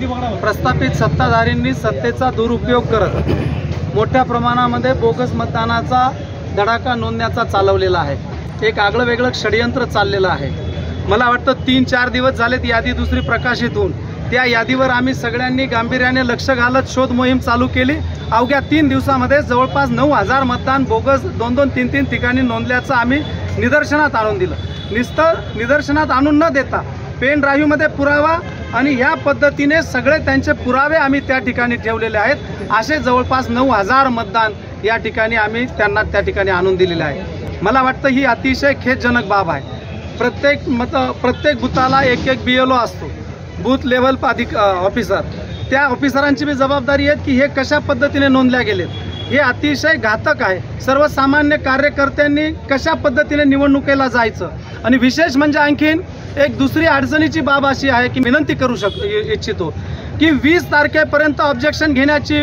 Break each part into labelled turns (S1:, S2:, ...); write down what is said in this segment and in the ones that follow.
S1: प्रस्थापित सत्ताधारींनी सत्तेचा दुरुपयोग करत मोठ्या प्रमाणामध्ये बोगस मतदानाचा धडाका नोंदण्याचा चालवलेला आहे। एक आगळं वेगळं षडयंत्र चाललेलं आहे। मला वाटतं 3-4 दिवस झालेत यादी दुसरी प्रकाशित होऊन त्या यादीवर आम्ही सगळ्यांनी गांभीर्याने लक्ष घालत शोध मोहीम चालू केली। अवघ्या 3 दिवसामध्ये जवळपास 9000 मतदान बोगस 2-3 ठिकाणी नोंदल्याचं आम्ही निदर्शनात आणून दिलं। निदर्शनात आणून न देता पेन ड्राईव्हमध्ये पुरावा आणि ह्या पद्धतीने सगळे त्यांचे पुरावे आम्ही त्या ठिकाणी ठेवलेले आहेत। असे जवळपास 9000 मतदान या ठिकाणी आम्ही त्यांना त्या ठिकाणी आणून दिलेले आहे। मला वाटतं ही अतिशय खेदजनक बाब आहे। प्रत्येक बुथाला एक BLO असतो, बूथ लेवल ऑफिसर। त्या ऑफिसरांची भी जबाबदारी आहे की हे कशा पद्धतीने नोंदल्या गेलेत, हे अतिशय घातक आहे। सर्वसामान्य कार्यकर्त्यांनी कशा पद्धतीने निवडणुकीला जायचं आणि विशेष म्हणजे आणखीन एक दुसरी अडचणीची बाब अशी आहे की विनंती करू इच्छितो की 20 तारखेपर्यंत ऑब्जेक्शन घेण्याची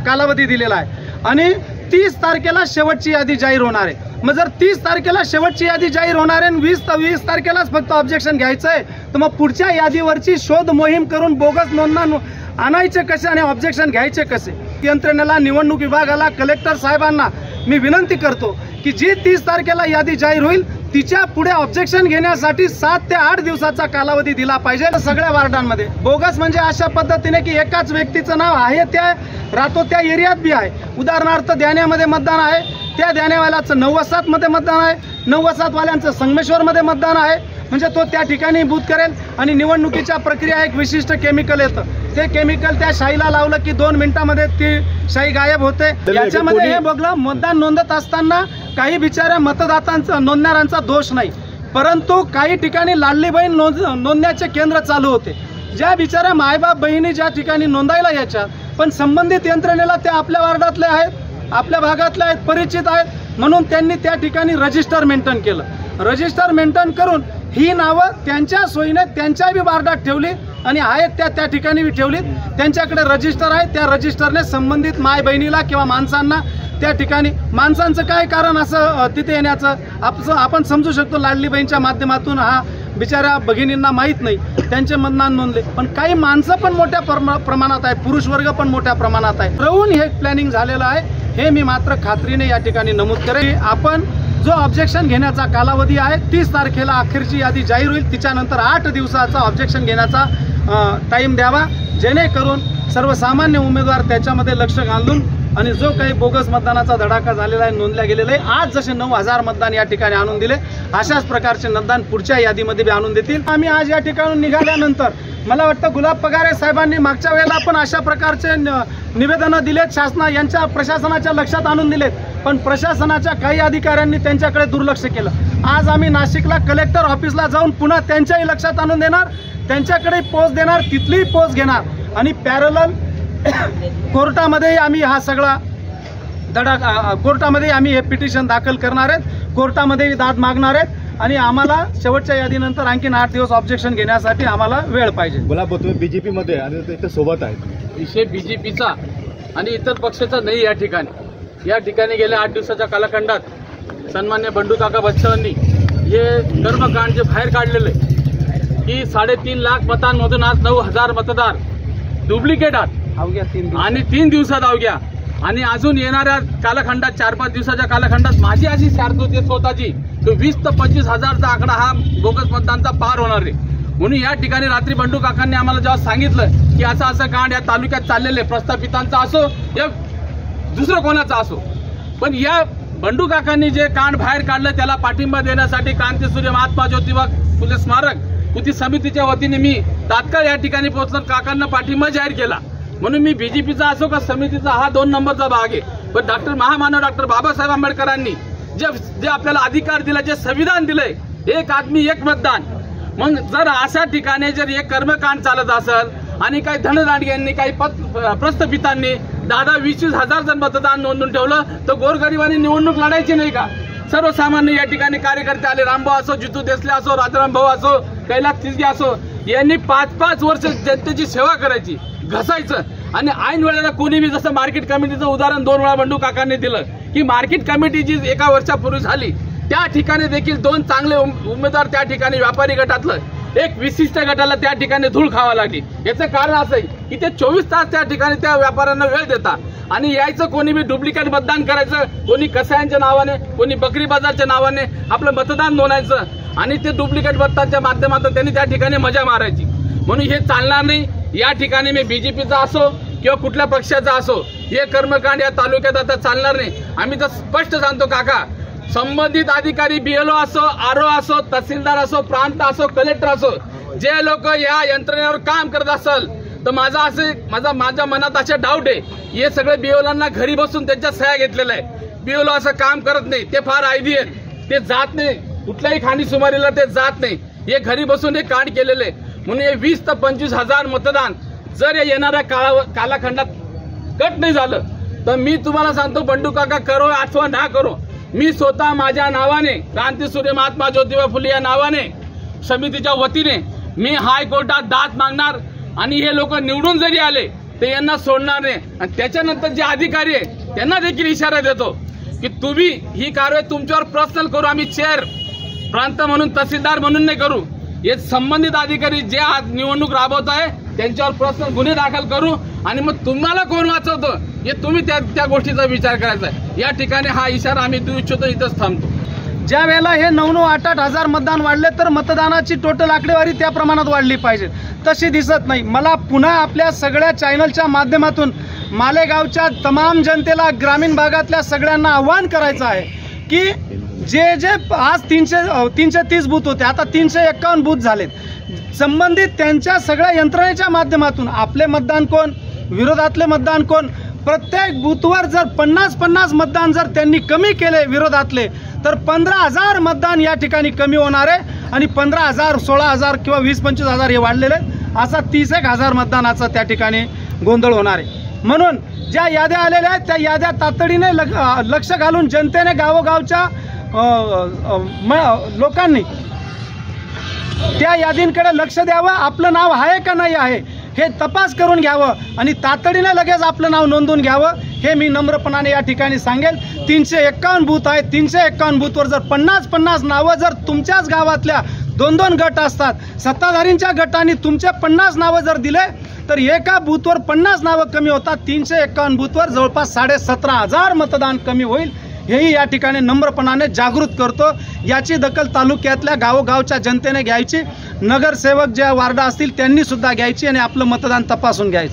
S1: कालावधी दिलेला आहे आणि 30 तारखेला शेवटची यादी जाहीर होणार आहे। मग जर 30 तारखेला शेवटची यादी जाहीर होणार आहे आणि 20 तारखेलाच फक्त ऑब्जेक्शन घ्यायचं आहे तर मग पुढच्या यादीवरची शोध मोहीम करून बोगस नोंदणा आणायचे कसे आणि ऑब्जेक्शन घ्यायचे कसे? यंत्रणेला, निवडणूक विभागाला, कलेक्टर साहेबांना मी विनंती करतो की जी 30 तारखेला यादी जाहीर होईल तिच्या पुढे ऑब्जेक्शन घेण्यासाठी 7 ते 8 दिवसाचा कालावधी दिला पाहिजे। सगळ्या वार्डांमध्ये बोगस म्हणजे अशा पद्धतीने की एकाच व्यक्तीचं नाव आहे त्या राहतो त्या एरियात बी आहे। उदाहरणार्थ द्याण्यामध्ये मतदान आहे, त्या द्याण्यावाल्याचं 9 मध्ये मतदान आहे, 9 वाल्यांचं संगमेश्वरमध्ये मतदान आहे, म्हणजे तो त्या ठिकाणी बूथ करेल आणि निवडणुकीच्या प्रक्रिया एक विशिष्ट केमिकल येतं, ते केमिकल त्या शाईला लावलं की 2 मिनिटांमध्ये ती शाई गायब होते। याच्यामध्ये हे बघलं मतदान नोंदत असताना काही बिचाऱ्या मतदातांचा नोंदणाऱ्यांचा दोष नाही, परंतु काही ठिकाणी लाडली बहीण नोंदण्याचे केंद्र चालू होते। ज्या बिचाऱ्या मायबाप बहिणी ज्या ठिकाणी नोंदायला यायच्या पण संबंधित यंत्रणेला त्या आपल्या वार्डातले आहेत, आपल्या भागातले आहेत, परिचित आहेत, म्हणून त्यांनी त्या ठिकाणी रजिस्टर मेंटेन केलं। रजिस्टर मेंटेन करून ही नावं त्यांच्या सोयीने त्यांच्या बी वार्डात ठेवली आणि आहेत त्या ठिकाणी बी ठेवली। त्यांच्याकडे रजिस्टर आहे, त्या रजिस्टरने संबंधित माय बहिणीला किंवा माणसांना त्या ठिकाणी, माणसांचं काय कारण असं तिथे येण्याचं आपण समजू शकतो। लाडली बहीणच्या माध्यमातून हा बिचाऱ्या भगिनींना माहीत नाही त्यांचे मतदान नोंदले, पण काही माणसं पण मोठ्या प्रमाणात आहे, पुरुष वर्ग पण मोठ्या प्रमाणात आहे, ठरवून हे प्लॅनिंग झालेलं आहे। हे मी मात्र खात्रीने या ठिकाणी नमूद करेन। आपण जो ऑब्जेक्शन घेण्याचा कालावधी आहे 30 तारखेला अखेरची यादी जाहीर होईल, तिच्यानंतर 8 दिवसाचा ऑब्जेक्शन घेण्याचा टाइम द्यावा, जेणेकरून सर्वसामान्य उमेदवार त्याच्यामध्ये लक्ष घालून आणि जो काही बोगस मतदानाचा धडाका झालेला आहे, नोंदल्या गेलेला आहे, आज जसे 9000 मतदान या ठिकाणी आणून दिले अशाच प्रकारचे मतदान पुढच्या यादीमध्ये बी आणून देतील। आम्ही आज या ठिकाणून निघाल्यानंतर मला वाटतं गुलाब पगारे साहेबांनी मागच्या वेळेला पण अशा प्रकारचे निवेदनं दिलेत, यांच्या प्रशासनाच्या लक्षात आणून दिलेत, पण प्रशासनाच्या काही अधिकाऱ्यांनी त्यांच्याकडे दुर्लक्ष केलं। आज आम्ही नाशिकला कलेक्टर ऑफिसला जाऊन पुन्हा त्यांच्याही लक्षात आणून देणार, त्यांच्याकडे पोच देणार, तिथलीही पोच घेणार आणि पॅरलल कोर्टामध्ये आम्ही हा सगळा कोर्टामध्ये आम्ही हे पिटिशन दाखल करणार आहेत, कोर्टामध्ये दाद मागणार आहेत आणि आम्हाला शेवटच्या यादीनंतर आणखीन 8 दिवस ऑब्जेक्शन घेण्यासाठी आम्हाला वेळ पाहिजे।
S2: गुलाब तुम्ही बीजेपी मध्ये आणि ते सोबत आहेत,
S3: विषय बीजेपीचा आणि इतर पक्षाचा नाही। या ठिकाणी गेल्या 8 दिवसाच्या कालखंडात सन्मान्य बंडू काका बच्चांनी हे कर्मकांड जे बाहेर काढलेले की 3.5 लाख मतांमधून आज 9000 मतदार डुप्लिकेट आहेत आणि 3 दिवसात अवघ्या आणि अजून येणाऱ्या कालखंडात 4-5 दिवसाच्या कालखंडात माझी अशी शार्द होती स्वतःची 20 ते 25 हजारचा आकडा हा बोगस मतदानचा पार होणार आहे। म्हणून या ठिकाणी रात्री बंडू काकांनी आम्हाला जेव्हा सांगितलं की असं कांड या तालुक्यात चाललेले प्रस्थापितांचा असो या दुसरं कोणाचा असो, पण या बंडू काकांनी जे कांड बाहेर काढलं त्याला पाठिंबा देण्यासाठी क्रांतीसूर्य महात्मा ज्योतिबा फुले स्मारक कृती समितीच्या वतीने मी तात्काळ या ठिकाणी पोहोचून काकांना पाठिंबा जाहीर केला। म्हणून मी बीजेपीचा असो का समितीचा हा 2 नंबरचा भाग आहे, पण महामानव डॉक्टर बाबासाहेब आंबेडकरांनी जे आपल्याला अधिकार दिला, जे संविधान दिलंय, एक आदमी एक मतदान, मग जर अशा ठिकाणी जर एक कर्मकांड चालत असेल आणि काही धनदांडग्यांनी काही प्रस्थापितांनी 10-20 हजार जण मतदान नोंदून ठेवलं तर गोरगरिबांनी निवडणूक लढायची नाही का? सर्वसामान्य या ठिकाणी कार्यकर्ते आले, रामभाऊ असो, जितू देसले असो, राजाराम भाऊ असो, कैलास तिसगे असो, यांनी 5-5 वर्ष जनतेची सेवा करायची, घसायचं आणि ऐन वेळेला कोणी बी जसं मार्केट कमिटीचं उदाहरण 2 वेळा बंडू काकांनी दिलं की मार्केट कमिटी जी 1 वर्षापूर्वी झाली त्या ठिकाणी देखील 2 चांगले उमेदवार त्या ठिकाणी व्यापारी गटातलं एक विशिष्ट गटाला त्या ठिकाणी धूळ खावा लागली। याचं कारण असं आहे की ते 24 तास त्या ठिकाणी त्या व्यापाऱ्यांना वेळ देतात आणि यायचं कोणी बी डुप्लिकेट मतदान करायचं, कोणी कसायांच्या नावाने, कोणी बकरी बाजारच्या नावाने आपलं मतदान नोंदायचं आणि ते डुप्लिकेट मतदानच्या माध्यमातून त्यांनी त्या ठिकाणी मजा मारायची। म्हणून हे चालणार नाही। या ठिकाणी मी बीजेपीचा असो किंवा कुठल्या पक्षाचा असो, हे कर्मकांड या तालुक्यात आता चालणार नाही। आम्ही तर स्पष्ट सांगतो काका, संबंधित अधिकारी BLO असो, RO असो, तहसीलदार असो, प्रांत असो, कलेक्टर असो, जे लोक या यंत्रणेवर काम करत असेल तर माझ्या मनात असे डाऊट आहे, हे सगळे BLOंना घरी बसून त्यांच्या सह्या घेतलेल्या आहे। BLO असं काम करत नाही, ते फार आयदी आहेत, ते जात नाही कुठल्याही खाणीसुमारीला, ते जात नाही, हे घरी बसून हे कांड केलेले आहे। म्हणून हे 20 ते 25 हजार मतदान जर या येणाऱ्या कालखंडात कट नाही झालं तर मी तुम्हाला सांगतो, बंडू काका करो अथवा ना करो, मी स्वतः माझ्या नावाने, क्रांतीसूर्य महात्मा ज्योतिबा फुले या नावाने समितीच्या वतीने मी हायकोर्टात दाद मागणार आणि हे लोक निवडून जरी आले तर यांना सोडणार नाही। आणि त्याच्यानंतर जे अधिकारी आहे त्यांना देखील इशारा देतो की तुम्ही ही कारवाई तुमच्यावर पर्सनल करू, आम्ही चेअर प्रांत म्हणून, तहसीलदार म्हणून नाही करू, हे संबंधित अधिकारी जे निवडणूक राबवत आहे त्यांच्यावर पर्सनल गुन्हे दाखल करू आणि मग तुम्हाला कोण वाचवतो हे तुम्ही त्या गोष्टीचा विचार करायचा आहे। या ठिकाणी हा इशारा आम्ही देऊ इच्छितो, इथंच थांबतो।
S1: ज्या वेळेला हे 9-9, 8-8 हजार मतदान वाढले तर मतदानाची टोटल आकडेवारी त्या प्रमाणात वाढली पाहिजे, तशी दिसत नाही। मला पुन्हा आपल्या सगळ्या चॅनलच्या माध्यमातून मालेगावच्या तमाम जनतेला, ग्रामीण भागातल्या सगळ्यांना आव्हान करायचं आहे की जे आज 330 बूथ होते, आता 351 बूथ झालेत। संबंधित त्यांच्या सगळ्या यंत्रणेच्या माध्यमातून आपले मतदान कोण, विरोधातले मतदान कोण, प्रत्येक बूथवर जर 50-50 मतदान जर त्यांनी कमी केले विरोधातले तर 15,000 मतदान या ठिकाणी कमी होणार आहे आणि 15,000, 16,000 किंवा 20-25 हजार हे वाढलेले असा 30,000 मतदानाचा त्या ठिकाणी गोंधळ होणार आहे। म्हणून ज्या याद्या आलेल्या आहेत त्या याद्या तातडीने लक्ष घालून जनतेने, गावोगावच्या लोकांनी त्या यादींकडे लक्ष द्यावं, आपलं नाव आहे का नाही आहे हे तपास करून घ्यावं आणि तातडीने लगेच आपलं नाव नोंदवून घ्यावं, हे मी नम्रपणाने या ठिकाणी सांगेल। 351 बूथ आहेत, 351 बूथवर जर 50-50 नावं जर तुमच्याच गावातल्या 2-2 गट असतात, सत्ताधारींच्या गटाने तुमचे 50 नावं जर दिले तर एका बूथवर 50 नावं कमी होतात, 351 बूथवर जवळपास 17,500 मतदान कमी होईल, हेही या ठिकाणी नम्रपणाने जागृत करतो। याची दखल तालुक्यातल्या गावोगावच्या जनतेने घ्यायची, नगरसेवक ज्या वार्ड असतील त्यांनी सुद्धा घ्यायची आणि आपलं मतदान तपासून घ्यायचं।